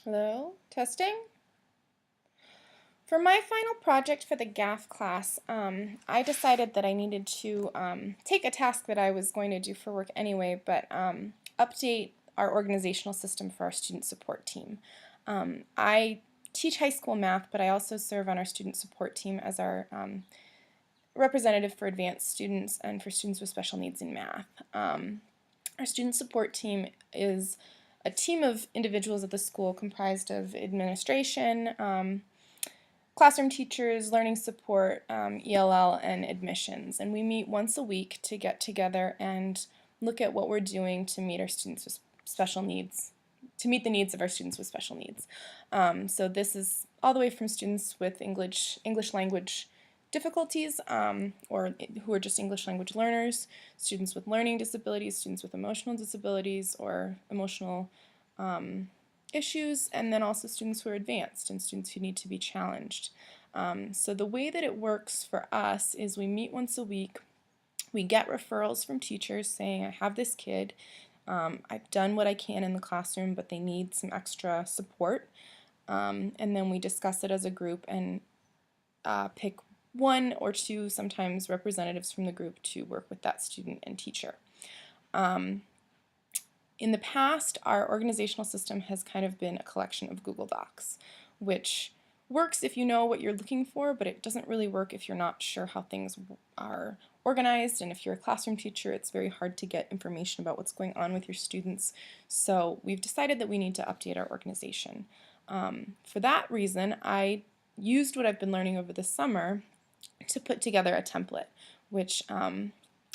Hello, testing. For my final project for the GAFE class, I decided that I needed to take a task that I was going to do for work anyway, but update our organizational system for our student support team. I teach high school math, but I also serve on our student support team as our representative for advanced students and for students with special needs in math. Our student support team is a team of individuals at the school comprised of administration, classroom teachers, learning support, ELL, and admissions. And we meet once a week to get together and look at what we're doing to meet our students with special needs, to meet the needs of our students with special needs. So this is all the way from students with English language difficulties, or who are just English language learners, students with learning disabilities, students with emotional disabilities or emotional issues, and then also students who are advanced and students who need to be challenged. So the way that it works for us is we meet once a week. We get referrals from teachers saying, I have this kid, I've done what I can in the classroom, but they need some extra support. And then we discuss it as a group and pick one or two, sometimes representatives from the group to work with that student and teacher. In the past, our organizational system has kind of been a collection of Google Docs, which works if you know what you're looking for, but it doesn't really work if you're not sure how things are organized, and if you're a classroom teacher, it's very hard to get information about what's going on with your students. So we've decided that we need to update our organization. For that reason, I used what I've been learning over the summer to put together a template, which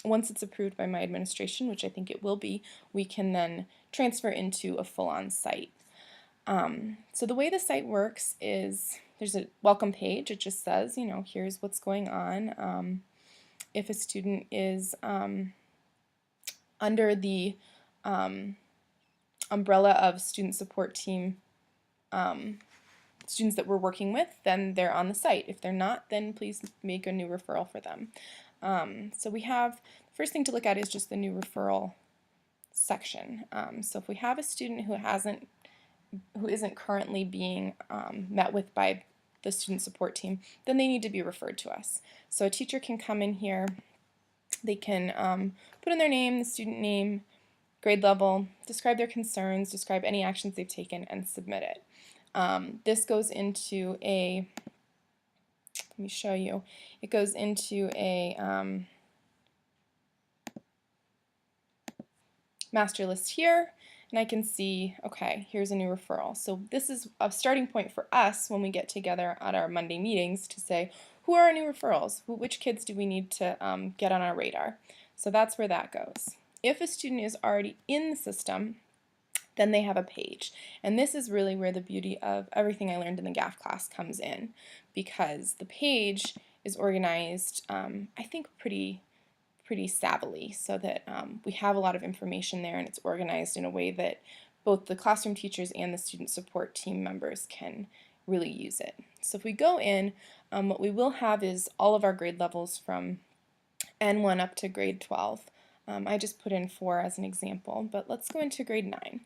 once it's approved by my administration, which I think it will be, we can then transfer into a full-on site. So the way the site works is there's a welcome page. It just says, you know, here's what's going on. If a student is under the umbrella of student support team students that we're working with, then they're on the site. If they're not, then please make a new referral for them. So we have, the first thing to look at is just the new referral section. So if we have a student who isn't currently being met with by the student support team, then they need to be referred to us. So a teacher can come in here, they can put in their name, the student name, grade level, describe their concerns, describe any actions they've taken, and submit it. This goes into a, let me show you, it goes into a master list here, and I can see, okay, here's a new referral. So this is a starting point for us when we get together at our Monday meetings to say, who are our new referrals? Which kids do we need to get on our radar? So that's where that goes. If a student is already in the system, then they have a page. And this is really where the beauty of everything I learned in the GAFE class comes in, because the page is organized, I think, pretty savvily, so that we have a lot of information there, and it's organized in a way that both the classroom teachers and the student support team members can really use it. So if we go in, what we will have is all of our grade levels from N1 up to grade 12. I just put in 4 as an example, but let's go into grade 9.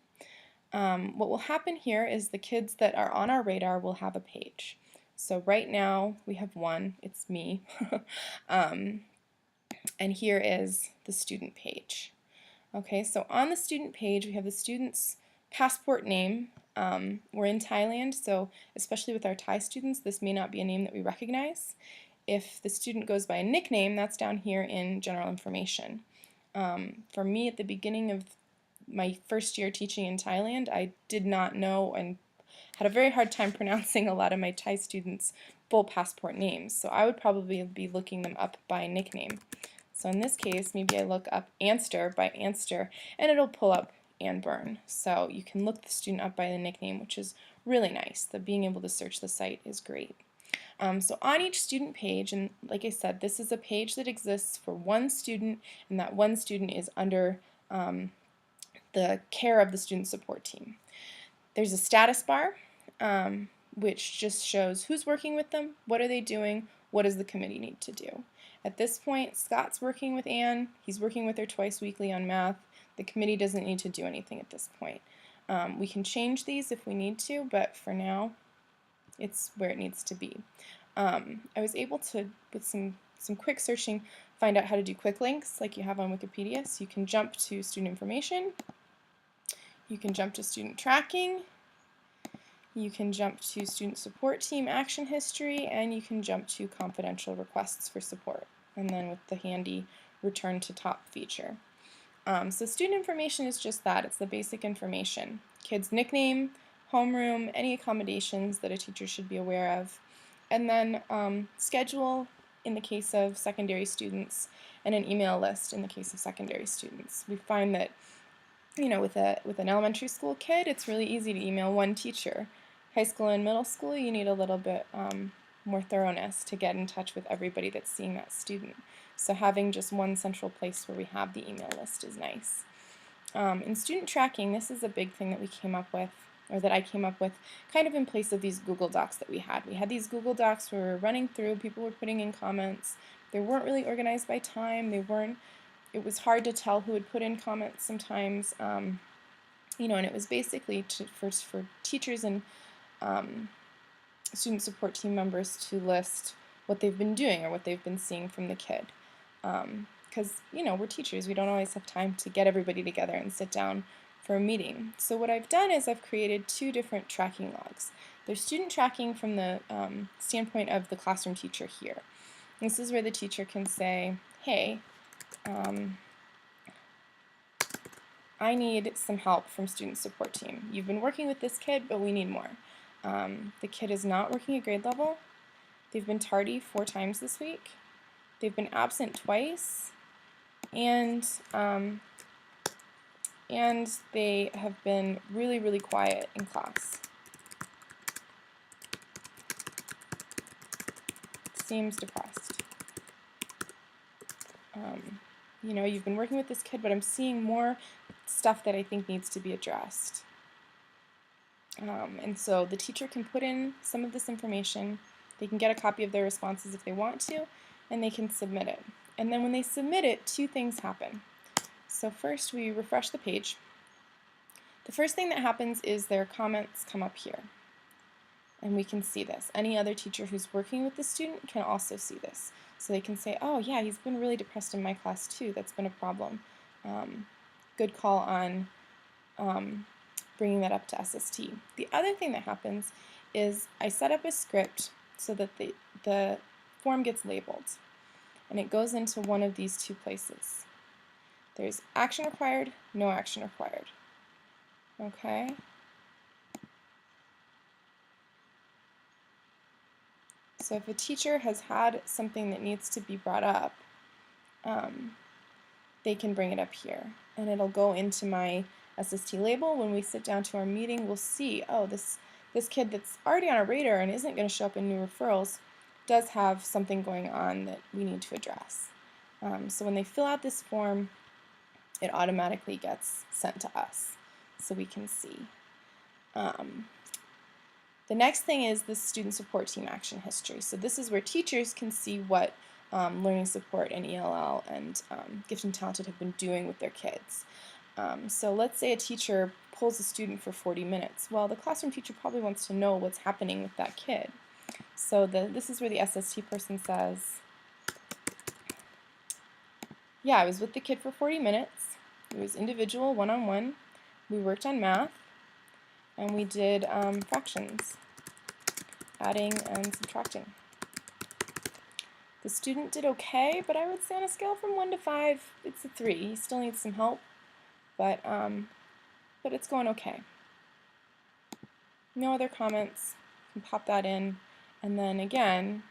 What will happen here is the kids that are on our radar will have a page. So right now we have one, it's me, and here is the student page. Okay, so on the student page we have the student's passport name. We're in Thailand, so especially with our Thai students, this may not be a name that we recognize. If the student goes by a nickname, that's down here in general information. For me, at the beginning of my first year teaching in Thailand, I did not know and had a very hard time pronouncing a lot of my Thai students' full passport names, so I would probably be looking them up by nickname. So in this case, maybe I look up Anster by Anster, and it'll pull up Ann Byrne. So you can look the student up by the nickname, which is really nice. Being able to search the site is great. So on each student page, and like I said, this is a page that exists for one student, and that one student is under the care of the student support team. There's a status bar, which just shows who's working with them, what are they doing, what does the committee need to do. At this point, Scott's working with Anne, he's working with her twice weekly on math. The committee doesn't need to do anything at this point. We can change these if we need to, but for now, it's where it needs to be. I was able to, with some quick searching, find out how to do quick links like you have on Wikipedia. So you can jump to student information, you can jump to student tracking, you can jump to student support team action history, and you can jump to confidential requests for support, and then with the handy return to top feature. So student information is just that. It's the basic information. Kid's nickname, homeroom, any accommodations that a teacher should be aware of, and then schedule in the case of secondary students, and an email list in the case of secondary students. We find that, with an elementary school kid, it's really easy to email one teacher. High school and middle school, you need a little bit more thoroughness to get in touch with everybody that's seeing that student. So having just one central place where we have the email list is nice. In student tracking, this is a big thing that we came up with, or that I came up with, kind of in place of these Google Docs that we had. We had these Google Docs where we were running through, people were putting in comments. They weren't really organized by time. It was hard to tell who had put in comments sometimes. And it was basically for teachers and student support team members to list what they've been doing or what they've been seeing from the kid. Because, we're teachers, we don't always have time to get everybody together and sit down for a meeting. So what I've done is I've created two different tracking logs. There's student tracking from the standpoint of the classroom teacher here. This is where the teacher can say, hey, I need some help from student support team. You've been working with this kid, but we need more. The kid is not working at grade level. They've been tardy 4 times this week. They've been absent twice, and they have been really, really quiet in class. Seems depressed. You've been working with this kid, but I'm seeing more stuff that I think needs to be addressed. And so the teacher can put in some of this information. They can get a copy of their responses if they want to, and they can submit it. And then when they submit it, 2 things happen. So first, we refresh the page. The first thing that happens is their comments come up here, and we can see this. Any other teacher who's working with the student can also see this. So they can say, oh yeah, he's been really depressed in my class too. That's been a problem. Good call on bringing that up to SST. The other thing that happens is I set up a script so that the form gets labeled, and it goes into one of these 2 places. There's action required, no action required. Okay? So if a teacher has had something that needs to be brought up, they can bring it up here, and it'll go into my SST label. When we sit down to our meeting, we'll see, oh, this kid that's already on our radar and isn't going to show up in new referrals does have something going on that we need to address. So when they fill out this form, it automatically gets sent to us so we can see. The next thing is the student support team action history. So this is where teachers can see what learning support and ELL and Gifted and Talented have been doing with their kids. So let's say a teacher pulls a student for 40 minutes. Well, the classroom teacher probably wants to know what's happening with that kid. So this is where the SST person says, yeah, I was with the kid for 40 minutes. It was individual, one-on-one. We worked on math, and we did fractions, adding and subtracting. The student did okay, but I would say on a scale from 1 to 5, it's a 3. He still needs some help, but it's going okay. No other comments. You can pop that in, and then again,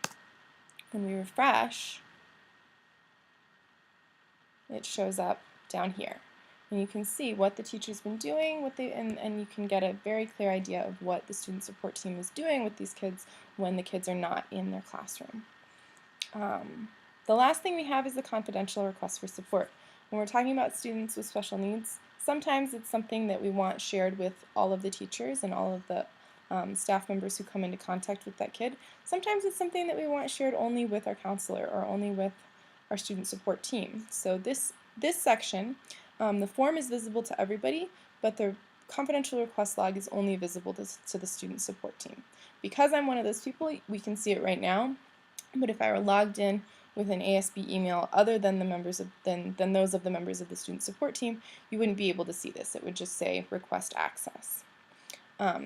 when we refresh, it shows up down here. And you can see what the teacher's been doing, and you can get a very clear idea of what the student support team is doing with these kids when the kids are not in their classroom. The last thing we have is the confidential request for support. When we're talking about students with special needs, sometimes it's something that we want shared with all of the teachers and all of the staff members who come into contact with that kid. Sometimes it's something that we want shared only with our counselor or only with our student support team. So this section, the form is visible to everybody, but the confidential request log is only visible to the student support team. Because I'm one of those people, we can see it right now, but if I were logged in with an ASB email other than those of the members of the student support team, you wouldn't be able to see this. It would just say request access.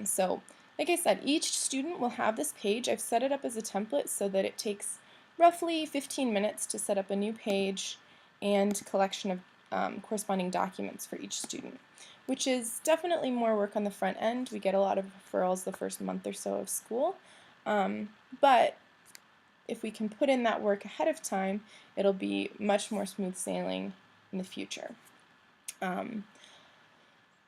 So like I said, each student will have this page. I've set it up as a template so that it takes roughly 15 minutes to set up a new page and collection of corresponding documents for each student, which is definitely more work on the front end. We get a lot of referrals the first month or so of school, but if we can put in that work ahead of time, it'll be much more smooth sailing in the future.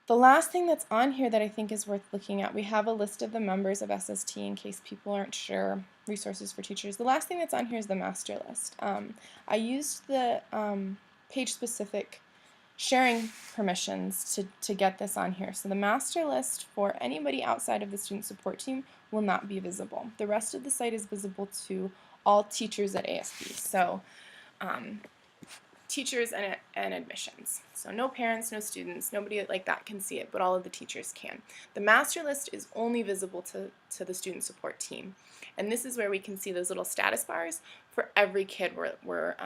The last thing that's on here that I think is worth looking at, we have a list of the members of SST in case people aren't sure, resources for teachers. The last thing that's on here is the master list. I used the page-specific sharing permissions to get this on here. So the master list for anybody outside of the student support team will not be visible. The rest of the site is visible to all teachers at ASB. So teachers and admissions. So no parents, no students, nobody like that can see it, but all of the teachers can. The master list is only visible to the student support team. And this is where we can see those little status bars for every kid we're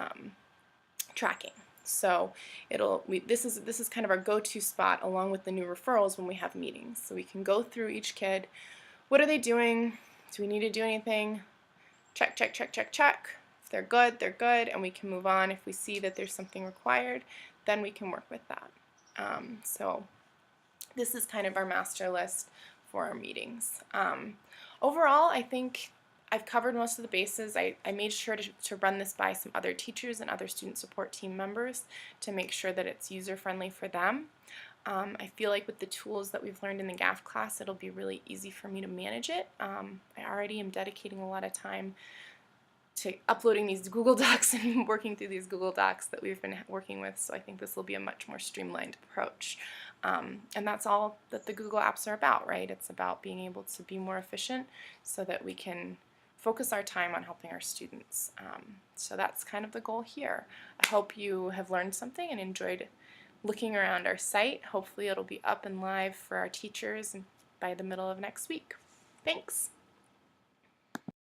tracking. So this is kind of our go-to spot along with the new referrals when we have meetings. So we can go through each kid. What are they doing? Do we need to do anything? Check, check, check, check, check. If they're good, and we can move on. If we see that there's something required, then we can work with that. So this is kind of our master list for our meetings. Overall, I think I've covered most of the bases. I made sure to run this by some other teachers and other student support team members to make sure that it's user-friendly for them. I feel like with the tools that we've learned in the GAFE class, it'll be really easy for me to manage it. I already am dedicating a lot of time to uploading these Google Docs and working through these Google Docs that we've been working with, so I think this will be a much more streamlined approach. And that's all that the Google apps are about, right? It's about being able to be more efficient so that we can focus our time on helping our students. So that's kind of the goal here. I hope you have learned something and enjoyed looking around our site. Hopefully it'll be up and live for our teachers by the middle of next week. Thanks.